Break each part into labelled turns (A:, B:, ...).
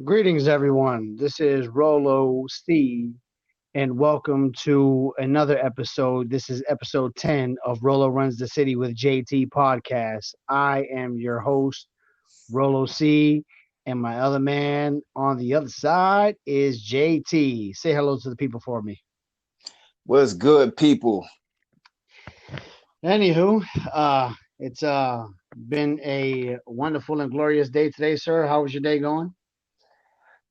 A: Greetings, everyone. This is Rolo C, and welcome to another episode. This is episode 10 of Rolo Runs the City with JT podcast. I am your host, Rolo C, and my other man on the other side is JT. Say hello to the people for me.
B: What's good, people?
A: Anywho, it's been a wonderful and glorious day today, sir. How was your day going?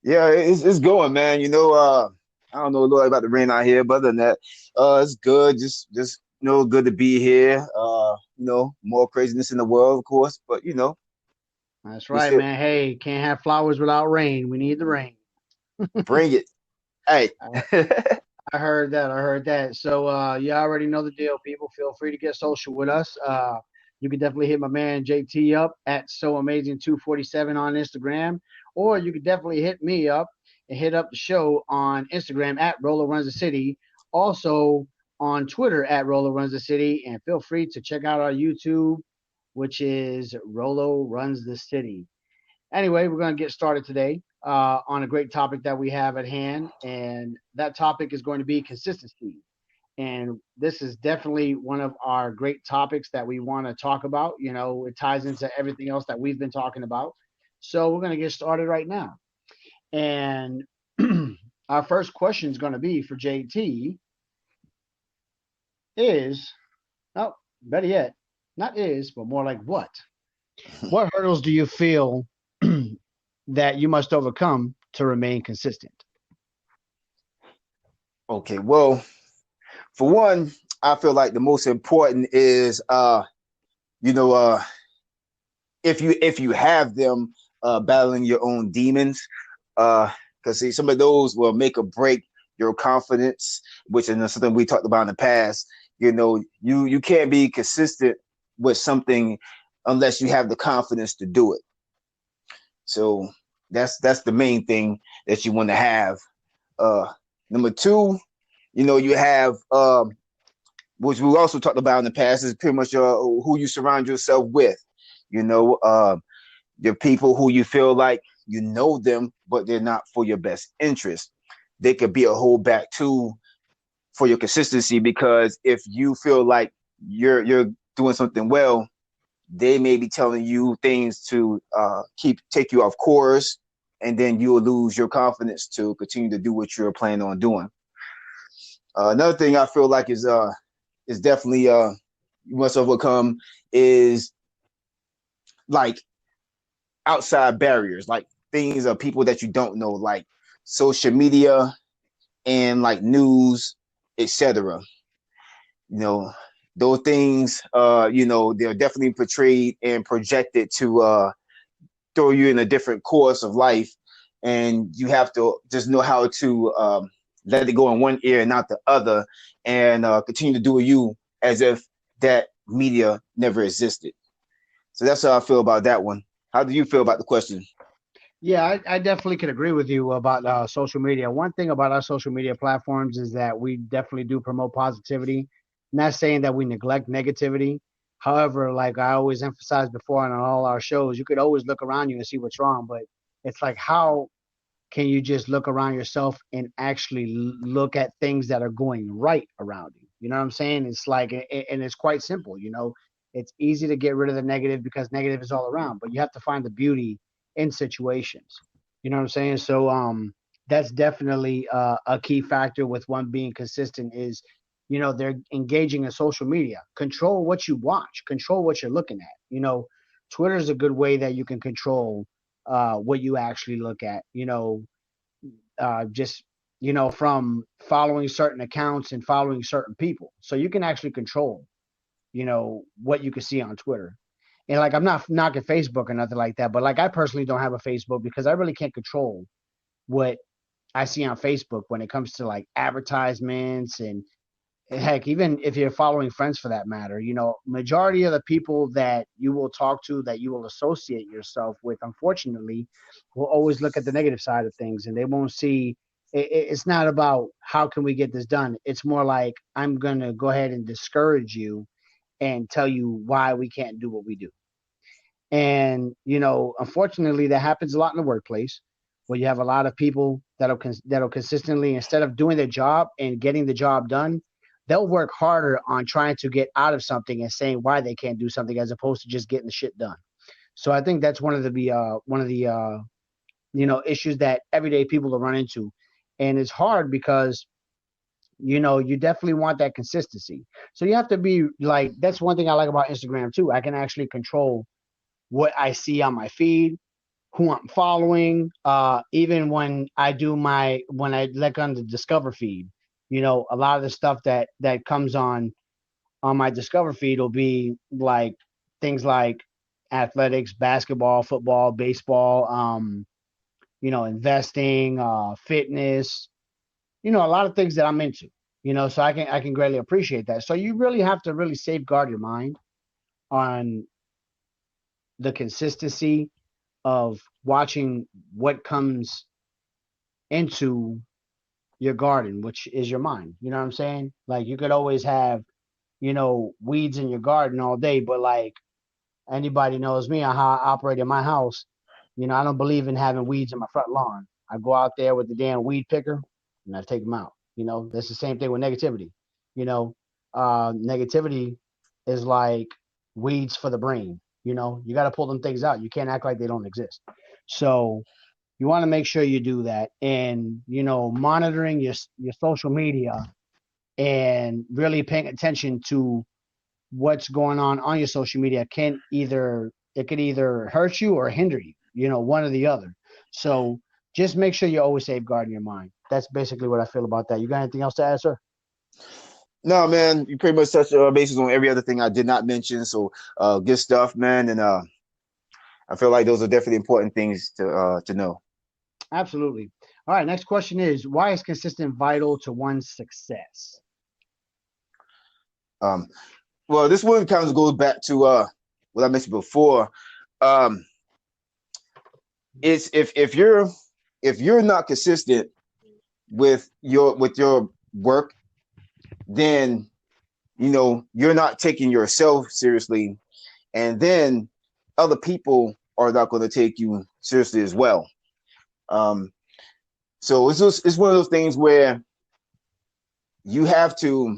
B: Yeah, it's going, man. I don't know a lot about the rain out here, but other than that, it's good. Just good to be here. More craziness in the world, of course, but
A: That's
B: we
A: right,
B: still
A: man. Hey, can't have flowers without rain. We need the rain.
B: bring it. Hey,
A: I heard that. I heard that. So you already know the deal, people. Feel free to get social with us. You can definitely hit my man JT up at So Amazing 247 on Instagram, or you can definitely hit me up and hit up the show on Instagram at Rolo Runs the City. Also on Twitter at Rolo Runs the City, and feel free to check out our YouTube, which is Rolo Runs the City. Anyway, we're going to get started today on a great topic that we have at hand, and that topic is going to be consistency. And this is definitely one of our great topics that we want to talk about. You know, it ties into everything else that we've been talking about. So we're going to get started right now. And our first question is going to be for JT is, oh, better yet, not is, but more like what? What hurdles do you feel that you must overcome to remain consistent?
B: okay. Well, for one, I feel like the most important is you know, uh, if you have them battling your own demons, because see, some of those will make or break your confidence, which is something we talked about in the past. You can't be consistent with something unless you have the confidence to do it. So that's the main thing that you want to have. Uh, Number two, you have which we also talked about in the past, is pretty much who you surround yourself with. You know, your people who you feel like you know them, but they're not for your best interest. They could be a holdback too for your consistency, because if you feel like you're doing something well, they may be telling you things to take you off course, and then you'll lose your confidence to continue to do what you're planning on doing. Another thing I feel like is definitely you must overcome is like outside barriers, like things of people that you don't know, like social media and like news, etc. You know, those things, they're definitely portrayed and projected to throw you in a different course of life, and you have to just know how to let it go in one ear and not the other, and continue to do you as if that media never existed. So that's how I feel about that one. How do you feel about the question?
A: Yeah, I definitely can agree with you about social media. One thing about our social media platforms is that we definitely do promote positivity. Not saying that we neglect negativity. However, like I always emphasized before on all our shows, you could always look around you and see what's wrong. But it's like, how can you just look around yourself and actually look at things that are going right around you? You know what I'm saying? It's like, and it's quite simple. You know, it's easy to get rid of the negative because negative is all around, but you have to find the beauty in situations. You know what I'm saying? So, that's definitely a key factor with one being consistent is, you know, they're engaging in social media. Control what you watch, control what you're looking at. You know, Twitter is a good way that you can control what you actually look at. Just from following certain accounts and following certain people, so you can actually control what you can see on Twitter. And like, I'm not knocking Facebook or nothing like that, but like, I personally don't have a Facebook because I really can't control what I see on Facebook when it comes to like advertisements and heck, even if you're following friends for that matter. Majority of the people that you will talk to, that you will associate yourself with, unfortunately, will always look at the negative side of things, and they won't see. It's not about how can we get this done. It's more like, I'm gonna go ahead and discourage you and tell you why we can't do what we do. And unfortunately, that happens a lot in the workplace. where you have a lot of people that'll consistently, instead of doing their job and getting the job done, they'll work harder on trying to get out of something and saying why they can't do something as opposed to just getting the shit done. So I think that's one of the issues that everyday people will run into, and it's hard because you definitely want that consistency. So you have to be like, that's one thing I like about Instagram too. I can actually control what I see on my feed, who I'm following. Even when I look on the Discover feed, a lot of the stuff that comes on my Discover feed will be like things like athletics, basketball, football, baseball, investing, fitness, a lot of things that I'm into. So I can greatly appreciate that. So you really have to really safeguard your mind on the consistency of watching what comes into your garden, which is your mind. You know what I'm saying? Like you could always have, weeds in your garden all day, but like anybody knows me on how I operate in my house, I don't believe in having weeds in my front lawn. I go out there with the damn weed picker and I take them out. That's the same thing with negativity. Negativity is like weeds for the brain. You got to pull them things out. You can't act like they don't exist. So you want to make sure you do that, and monitoring your social media and really paying attention to what's going on your social media could either hurt you or hinder you, one or the other. So just make sure you're always safeguarding your mind. That's basically what I feel about that. You got anything else to add, sir?
B: No, man, you pretty much touched bases on every other thing I did not mention. So, good stuff, man. And I feel like those are definitely important things to know.
A: Absolutely. All right, next question is, why is consistent vital to one's success?
B: Um, well, this one kind of goes back to what I mentioned before. Um, it's if you're not consistent with your work, then you're not taking yourself seriously, and then other people are not going to take you seriously as well. Um, so it's one of those things where you have to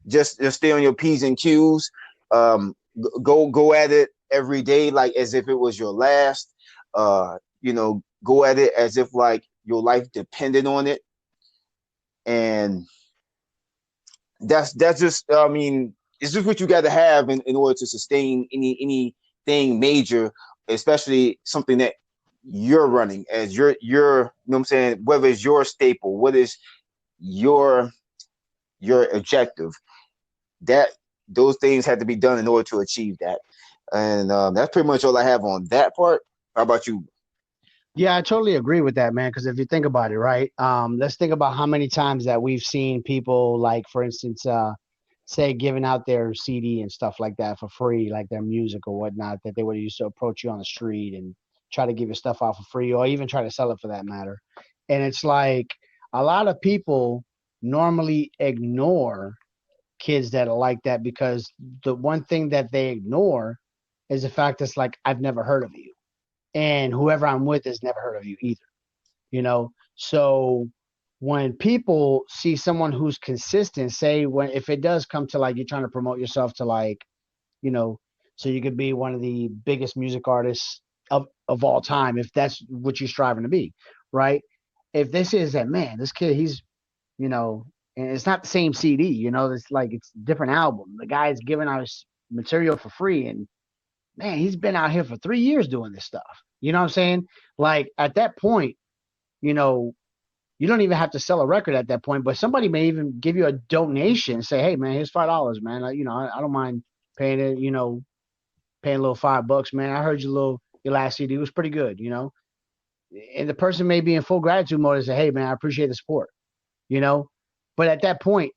B: just stay on your P's and Q's. Go at it every day like as if it was your last. Go at it as if like your life depended on it, and that's just it's just what you got to have in order to sustain anything major, especially something that you're running as your what I'm saying, whether it's your staple, what is your objective, that those things had to be done in order to achieve that. And that's pretty much all I have on that part. How about you?
A: Yeah, I totally agree with that, man. Because if you think about it, right? Let's think about how many times that we've seen people, like, for instance, say giving out their CD and stuff like that for free, like their music or whatnot, that they would used to approach you on the street and try to give your stuff out for free, or even try to sell it for that matter. And it's like a lot of people normally ignore kids that are like that because the one thing that they ignore is the fact that's like, I've never heard of you, and whoever I'm with has never heard of you either. So when people see someone who's consistent, say when if it does come to like you're trying to promote yourself to like, you know, so you could be one of the biggest music artists of all time if that's what you're striving to be, right? If this is that, man, this kid, he's, and it's not the same CD, it's like it's a different album. The guy's giving out his material for free, and man, he's been out here for 3 years doing this stuff. You know what I'm saying? Like at that point, you know, you don't even have to sell a record at that point, but somebody may even give you a donation, say, hey man, here's $5, man. I don't mind paying it, paying a little $5, man. I heard your last CD was pretty good. And the person may be in full gratitude mode and say, hey man, I appreciate the support, you know. But at that point,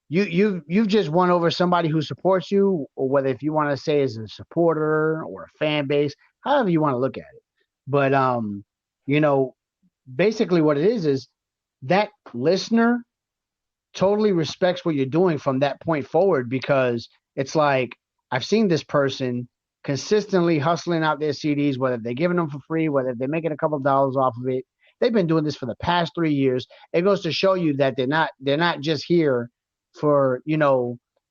A: you've just won over somebody who supports you, or whether if you want to say as a supporter or a fan base, however you want to look at it. But you know, basically what it is that listener totally respects what you're doing from that point forward, because it's like I've seen this person consistently hustling out their CDs, whether they're giving them for free, whether they're making a couple of dollars off of it. They've been doing this for the past 3 years. It goes to show you that they're not just here for,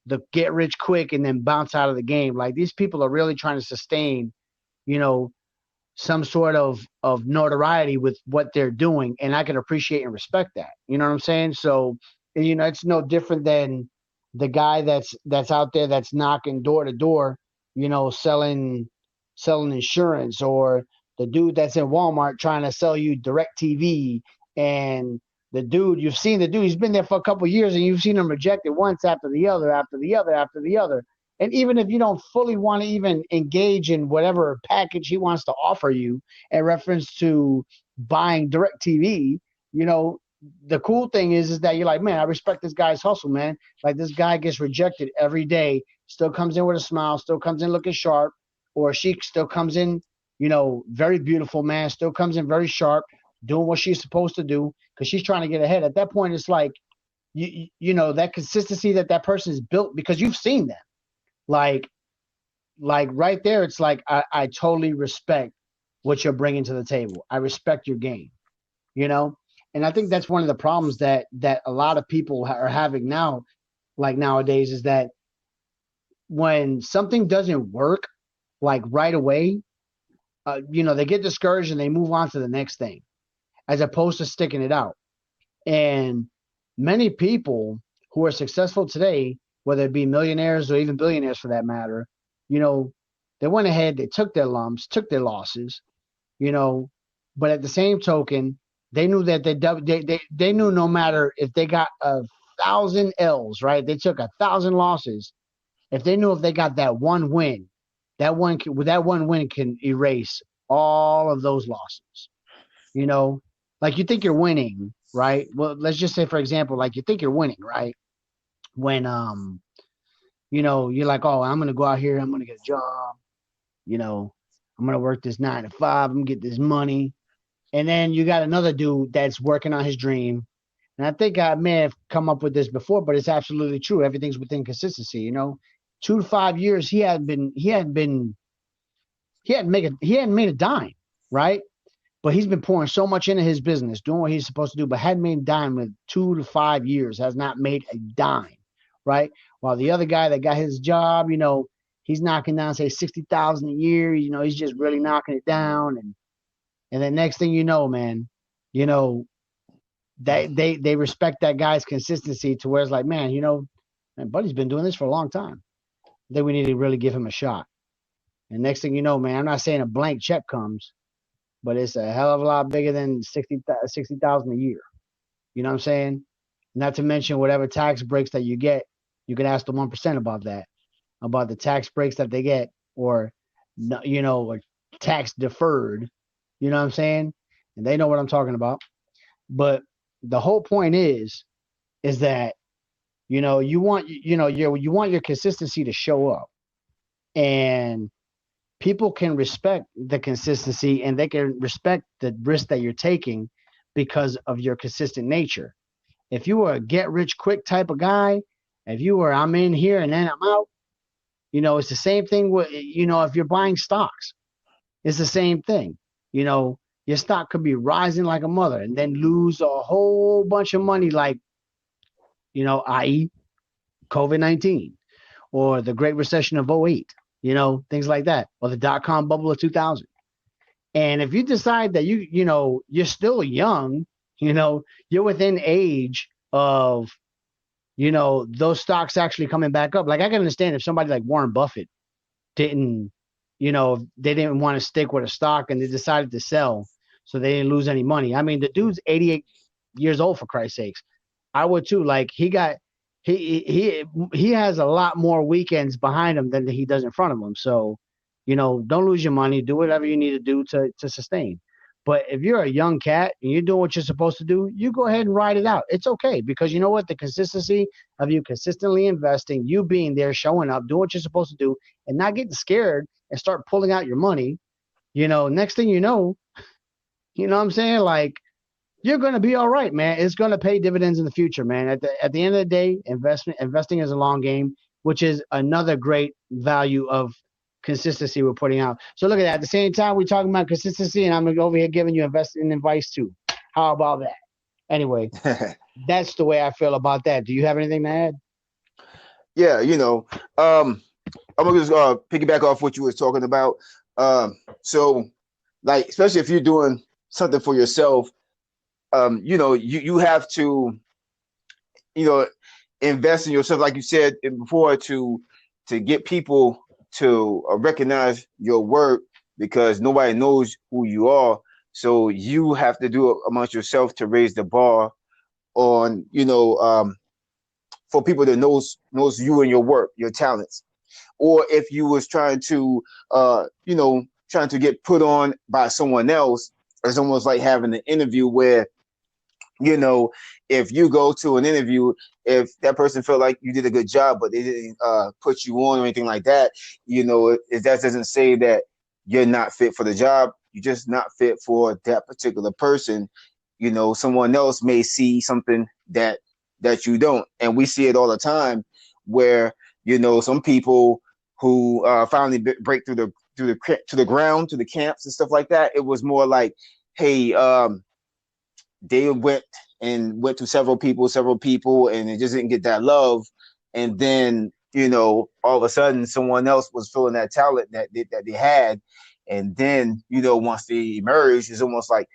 A: the get rich quick and then bounce out of the game. Like, these people are really trying to sustain, you know, some sort of notoriety with what they're doing, and I can appreciate and respect that. You know what I'm saying? So, it's no different than the guy that's out there that's knocking door to door, selling insurance, or the dude that's in Walmart trying to sell you direct TV. And you've seen the dude, he's been there for a couple of years, and you've seen him rejected once after the other, after the other, after the other. And even if you don't fully want to even engage in whatever package he wants to offer you in reference to buying direct TV, the cool thing is that you're like, man, I respect this guy's hustle, man. Like, this guy gets rejected every day, still comes in with a smile, still comes in looking sharp, or she still comes in, very beautiful, man, still comes in very sharp, doing what she's supposed to do because she's trying to get ahead. At that point, it's like, that consistency that person is built because you've seen them. Like right there, it's like I totally respect what you're bringing to the table. I respect your game, and I think that's one of the problems that a lot of people are having now, like nowadays, is that when something doesn't work, like right away, they get discouraged and they move on to the next thing, as opposed to sticking it out. And many people who are successful today, whether it be millionaires or even billionaires for that matter, they went ahead, they took their lumps, took their losses, but at the same token, they knew that they knew no matter if they got 1,000 L's, right? They took 1,000 losses. If they knew if they got that one win, that one win can erase all of those losses. Like, you think you're winning, right? Well, let's just say, for example, like, you think you're winning, right? When you're like, oh, I'm gonna go out here, I'm gonna get a job, I'm gonna work this 9 to 5, I'm gonna get this money. And then you got another dude that's working on his dream. And I think I may have come up with this before, but it's absolutely true. Everything's within consistency, 2 to 5 years, he hadn't made a dime, right? But he's been pouring so much into his business, doing what he's supposed to do, but hadn't made a dime with 2 to 5 years, has not made a dime, right? While the other guy that got his job, he's knocking down, say, 60,000 a year. He's just really knocking it down. And then next thing you know, man, they respect that guy's consistency to where it's like, man, buddy's been doing this for a long time. Then we need to really give him a shot. And next thing you know, man, I'm not saying a blank check comes, but it's a hell of a lot bigger than 60,000 a year. You know what I'm saying? Not to mention whatever tax breaks that you get, you can ask the 1% about that, about the tax breaks that they get, or or tax deferred. You know what I'm saying? And they know what I'm talking about. But the whole point is that you want your consistency to show up, and people can respect the consistency and they can respect the risk that you're taking because of your consistent nature. If you were a get rich quick type of guy, if you were, I'm in here and then I'm out, it's the same thing with, if you're buying stocks, it's the same thing. Your stock could be rising like a mother and then lose a whole bunch of money, like, i.e. COVID-19 or the Great Recession of '08, things like that, or the dot-com bubble of 2000. And if you decide that you're still young, you're within age of, those stocks actually coming back up. Like, I can understand if somebody like Warren Buffett didn't, they didn't want to stick with a stock and they decided to sell so they didn't lose any money. I mean, the dude's 88 years old, for Christ's sakes. I would too. Like, he has a lot more weekends behind him than he does in front of him. So, don't lose your money. Do whatever you need to do to sustain. But if you're a young cat and you're doing what you're supposed to do, you go ahead and ride it out. It's okay, because you know what? The consistency of you consistently investing, you being there, showing up, doing what you're supposed to do, and not getting scared and start pulling out your money, next thing you know what I'm saying? Like, you're going to be all right, man. It's going to pay dividends in the future, man. At the end of the day, investing is a long game, which is another great value of consistency we're putting out. So look at that. At the same time, we're talking about consistency, and I'm over here giving you investing advice too. How about that? Anyway, that's the way I feel about that. Do you have anything to add?
B: Yeah, I'm gonna just piggyback off what you were talking about. So like, especially if you're doing something for yourself, you have to, you know, invest in yourself, like you said before, to get people to recognize your work, because nobody knows who you are. So you have to do it amongst yourself to raise the bar on, for people that knows you and your work, your talents. Or if you was trying to get put on by someone else, it's almost like having an interview where, if you go to an interview, if that person felt like you did a good job, but they didn't put you on or anything like that, if that doesn't say that you're not fit for the job, you're just not fit for that particular person. Someone else may see something that you don't. And we see it all the time where, some people who finally break through the ground, to the camps and stuff like that. It was more like, hey, they went to several people, and it just didn't get that love. And then, all of a sudden, someone else was feeling that talent that they had. And then, once they emerged, it's almost like,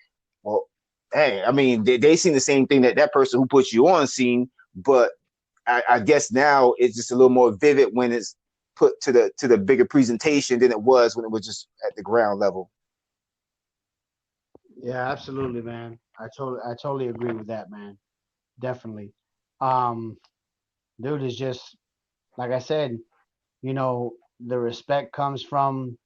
B: well, hey, I mean, they seen the same thing that person who put you on seen, but I guess now it's just a little more vivid when it's put to the bigger presentation than it was when it was just at the ground level.
A: Yeah, absolutely, man. I totally agree with that, man. Definitely. Um, dude, is just like I said, the respect comes from,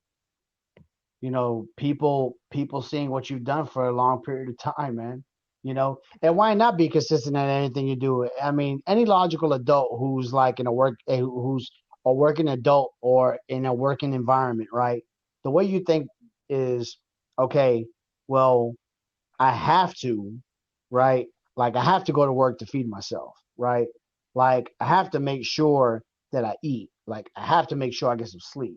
A: people seeing what you've done for a long period of time, man. And why not be consistent at anything you do? I mean, any logical adult who's like in a who's a working adult or in a working environment, right? The way you think is, okay, well, I have to, right? Like I have to go to work to feed myself, right? Like I have to make sure that I eat. Like I have to make sure I get some sleep.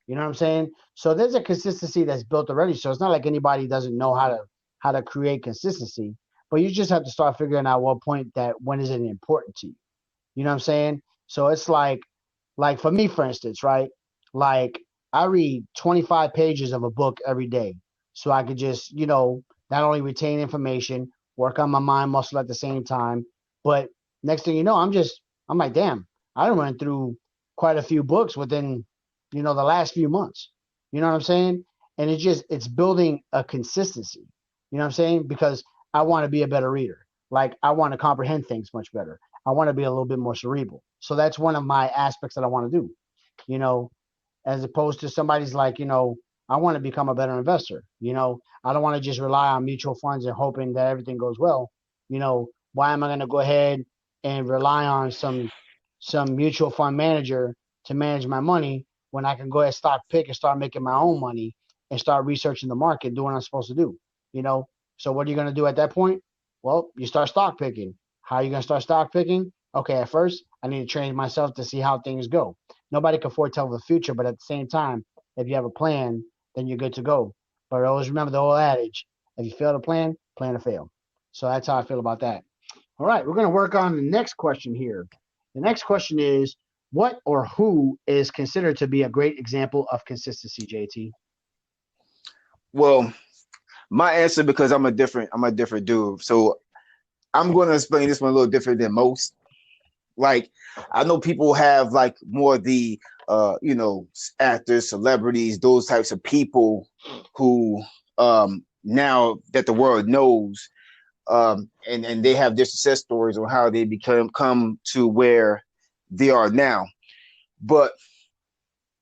A: You know what I'm saying? So there's a consistency that's built already. So it's not like anybody doesn't know how to create consistency, but you just have to start figuring out what point that when is it important to you. You know what I'm saying? So it's like for me, for instance, right? Like I read 25 pages of a book every day, so I could just, not only retain information, work on my mind muscle at the same time. But next thing you know, I'm like, damn, I done went through quite a few books within, the last few months. You know what I'm saying? And it's building a consistency. You know what I'm saying? Because I want to be a better reader. Like I want to comprehend things much better. I want to be a little bit more cerebral. So that's one of my aspects that I want to do, you know, as opposed to somebody's like, I want to become a better investor. I don't want to just rely on mutual funds and hoping that everything goes well. Why am I going to go ahead and rely on some mutual fund manager to manage my money when I can go ahead and stock pick and start making my own money and start researching the market, doing what I'm supposed to do, you know? So what are you going to do at that point? Well, you start stock picking. How are you going to start stock picking? Okay, at first, I need to train myself to see how things go. Nobody can foretell the future, but at the same time, if you have a plan, then you're good to go. But always remember the old adage: if you fail to plan to fail. So that's how I feel about that. All right, we're going to work on the next question here. The next question is: what or who is considered to be a great example of consistency, JT?
B: Well, my answer, because I'm a different dude. So I'm going to explain this one a little different than most. Like, I know people have like more of the actors, celebrities, those types of people who now that the world knows, and they have their success stories on how they come to where they are now. But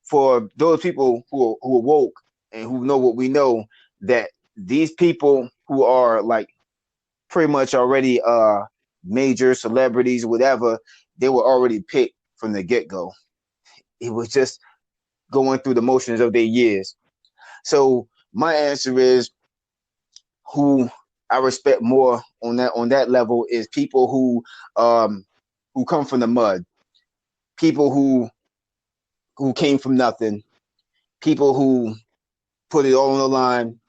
B: for those people who are woke and who know what we know, that these people who are like pretty much already major celebrities, whatever, they were already picked from the get-go. It was just going through the motions of their years. So my answer is, who I respect more on that level is people who come from the mud, people who came from nothing, people who put it all on the line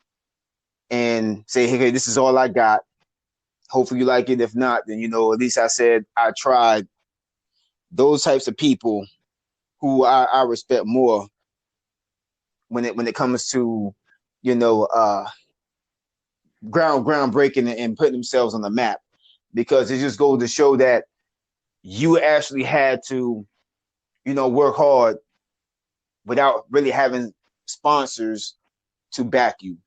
B: and say, hey, this is all I got. Hopefully you like it. If not, then at least I said I tried. Those types of people who I respect more when it comes to, you know, uh groundbreaking and putting themselves on the map, because it just goes to show that you actually had to, work hard without really having sponsors to back you.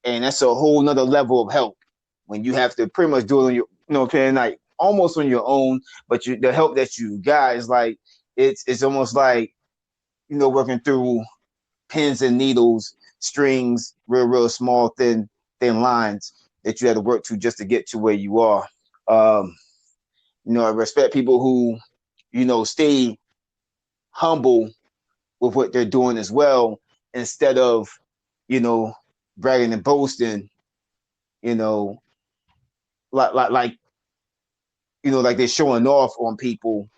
B: And that's a whole nother level of help when you have to pretty much do it on your, like almost on your own. But the help that you got is like, it's almost like, working through pins and needles, strings, real small, thin lines that you had to work to just to get to where you are. Um, I respect people who, stay humble with what they're doing as well, instead of, you know, bragging and boasting, you know, like like they're showing off on people.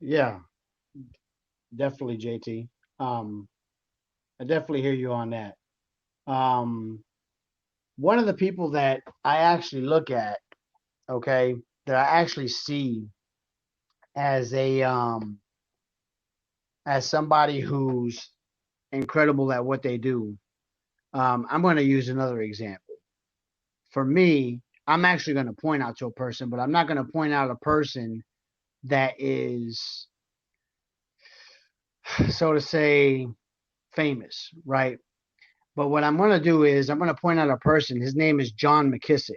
A: Yeah, definitely, JT. I definitely hear you on that. Um, One of the people that I actually look at, okay, that I actually see as a as somebody who's incredible at what they do. I'm going to use another example. For me, I'm actually going to point out to a person, but I'm not going to point out a person that is, so to say, famous, right? But what I'm going to do is I'm going to point out a person. His name is John McKissick.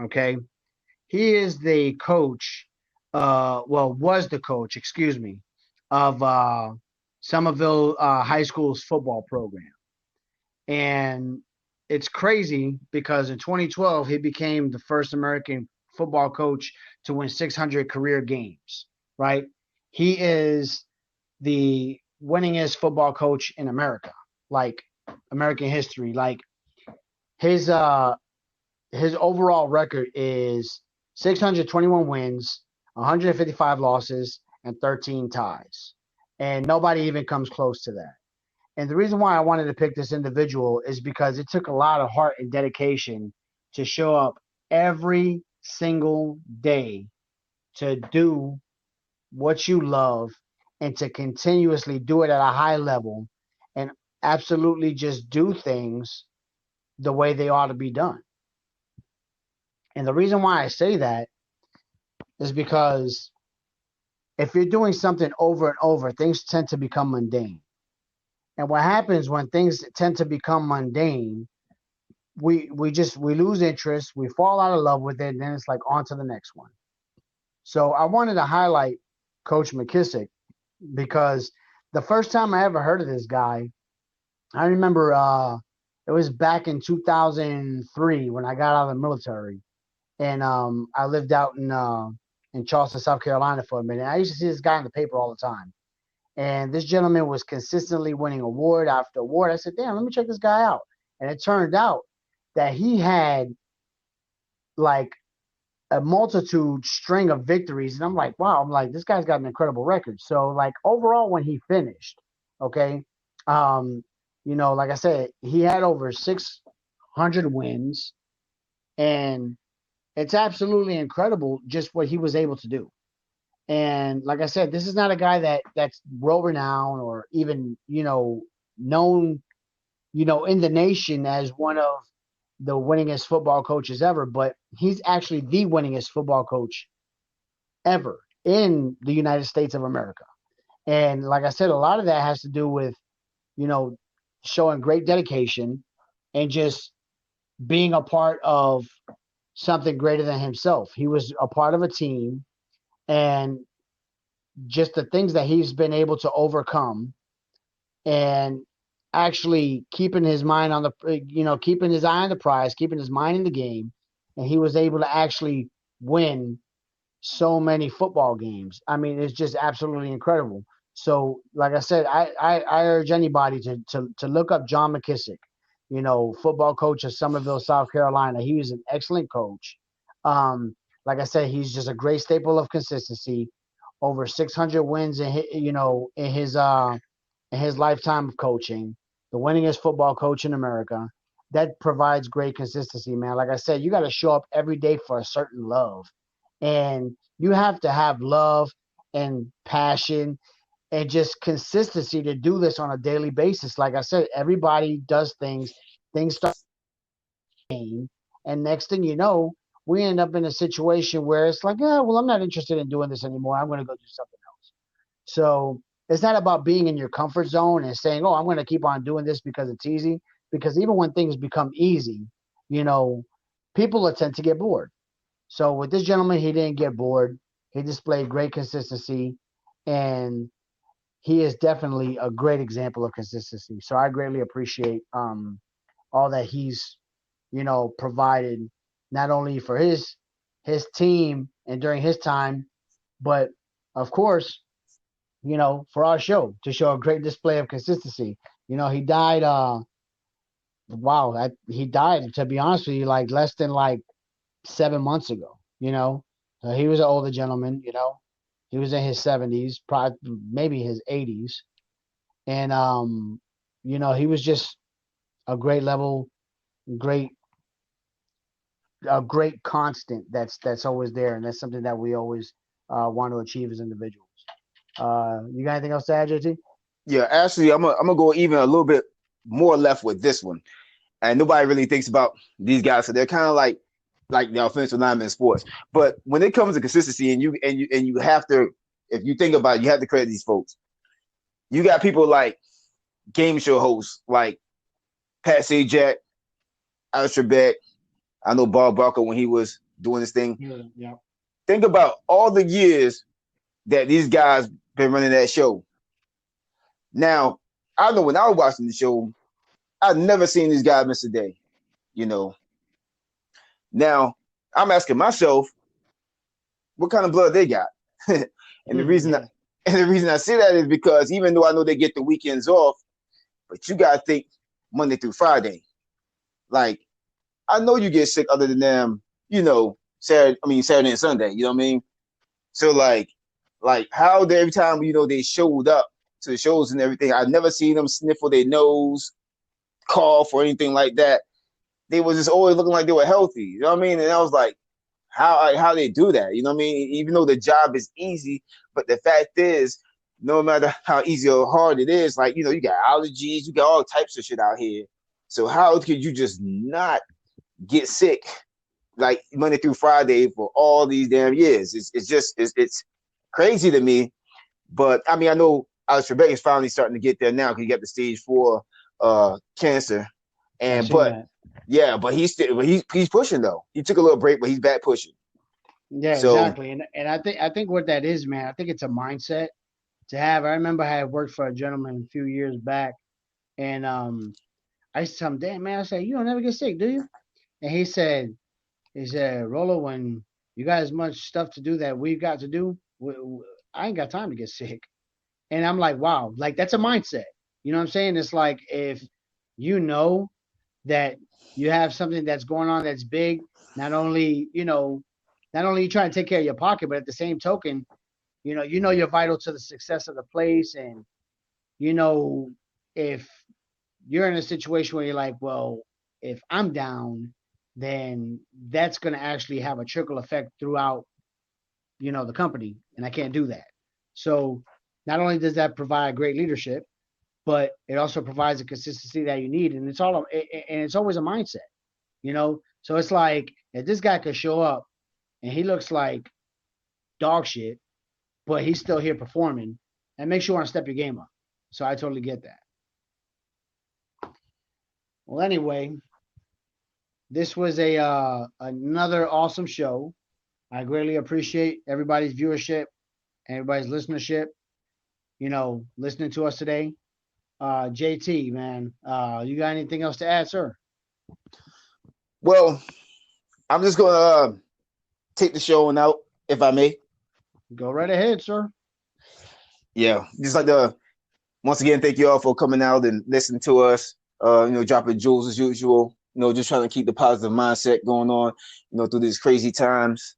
A: Okay. He is the coach, well, was the coach, excuse me, of Somerville High School's football program. And it's crazy because in 2012, he became the first American football coach to win 600 career games, right? He is the winningest football coach in America, like American history. Like his uh his overall record is 621 wins, 155 losses, and 13 ties. And nobody even comes close to that. And the reason why I wanted to pick this individual is because it took a lot of heart and dedication to show up every single day to do what you love and to continuously do it at a high level and absolutely just do things the way they ought to be done. And the reason why I say that is because if you're doing something over and over, things tend to become mundane. And what happens when things tend to become mundane, we lose interest, we fall out of love with it, and then it's like on to the next one. So I wanted to highlight Coach McKissick because the first time I ever heard of this guy, I remember it was back in 2003 when I got out of the military, and I lived out in Charleston, South Carolina for a minute. I used to see this guy in the paper all the time, and this gentleman was consistently winning award after award. I said, "Damn, let me check this guy out." And it turned out that he had like a multitude string of victories, and I'm like, "Wow!" I'm like, "This guy's got an incredible record." So, like overall, when he finished, okay, um, like I said, he had over 600 wins, and it's absolutely incredible just what he was able to do. And like I said, this is not a guy that's world renowned or even known in the nation as one of the winningest football coaches ever, but he's actually the winningest football coach ever in the United States of America. And like I said, a lot of that has to do with you know showing great dedication and just being a part of something greater than himself. He was a part of a team, and just the things that he's been able to overcome and actually keeping his mind on keeping his eye on the prize, keeping his mind in the game. And he was able to actually win so many football games. I mean, it's just absolutely incredible. So, like I said, I urge anybody to look up John McKissick, football coach of Somerville, South Carolina. He was an excellent coach. Um, like I said, he's just a great staple of consistency. Over 600 wins in his lifetime of coaching, the winningest football coach in America. That provides great consistency, man. Like I said, you got to show up every day for a certain love, and you have to have love and passion and just consistency to do this on a daily basis. Like I said, everybody does things. Things start game, and next thing you know, we end up in a situation where it's like, yeah, well, I'm not interested in doing this anymore. I'm going to go do something else. So it's not about being in your comfort zone and saying, oh, I'm going to keep on doing this because it's easy. Because even when things become easy, you know, people will tend to get bored. So with this gentleman, he didn't get bored. He displayed great consistency, and he is definitely a great example of consistency. So I greatly appreciate all that he's provided not only for his team and during his time, but of course, for our show to show a great display of consistency. He died. He died. To be honest with you, like less than like 7 months ago. He was an older gentleman. He was in his 70s, probably maybe his 80s, and he was just a great level, great a great constant that's always there, and that's something that we always want to achieve as individuals. You got anything else to add, JT?
B: Yeah, actually, I'm gonna go even a little bit more left with this one, and nobody really thinks about these guys, so they're kind of like the offensive linemen in sports. But when it comes to consistency, and you have to, if you think about it, you have to credit these folks. You got people like game show hosts like Pat Sajak, Alex Trebek. I know Bob Barker when he was doing this thing.
A: Yeah.
B: Think about all the years that these guys been running that show. Now, I know when I was watching the show, I've never seen these guys miss a day. Now, I'm asking myself, what kind of blood they got? and the reason
A: Yeah.
B: the reason I say that is because even though I know they get the weekends off, but you gotta think Monday through Friday. Like, I know you get sick other than them, Saturday and Sunday, you know what I mean? So like how they, every time, they showed up to the shows and everything, I've never seen them sniffle their nose, cough, or anything like that. They was just always looking like they were healthy, you know what I mean? And I was like, how they do that, you know what I mean? Even though the job is easy, but the fact is, no matter how easy or hard it is, like, you got allergies, you got all types of shit out here. So how could you just not get sick like Monday through Friday for all these damn years? It's crazy to me. But I mean, I know Alex Trebek is finally starting to get there now because he got the stage 4 cancer,
A: I've
B: and
A: seen
B: but
A: that.
B: yeah, but he's pushing though. He took a little break, but he's back pushing.
A: Yeah,
B: So
A: exactly. And I think what that is, man, I think it's a mindset to have. I remember I had worked for a gentleman a few years back, and I used to tell him, damn man, I said, you don't never get sick, do you? And he said, Rolo, when you got as much stuff to do that we've got to do, I ain't got time to get sick. And I'm like, wow, like that's a mindset. You know what I'm saying? It's like if you know that you have something that's going on that's big, not only, not only you trying to take care of your pocket, but at the same token, you're vital to the success of the place. And, you know, if you're in a situation where you're like, well, if I'm down, then that's going to actually have a trickle effect throughout, the company. And I can't do that. So not only does that provide great leadership, but it also provides the consistency that you need. And it's always a mindset, So it's like if this guy could show up and he looks like dog shit, but he's still here performing, and makes you want to step your game up. So I totally get that. Well, anyway, this was a another awesome show. I greatly appreciate everybody's viewership, everybody's listenership. Listening to us today. JT, man, you got anything else to add, sir?
B: well, I'm just gonna take the show on out, if I may.
A: Go right ahead, sir.
B: Yeah, just like to once again thank you all for coming out and listening to us. Dropping jewels as usual. Just trying to keep the positive mindset going on. Through these crazy times.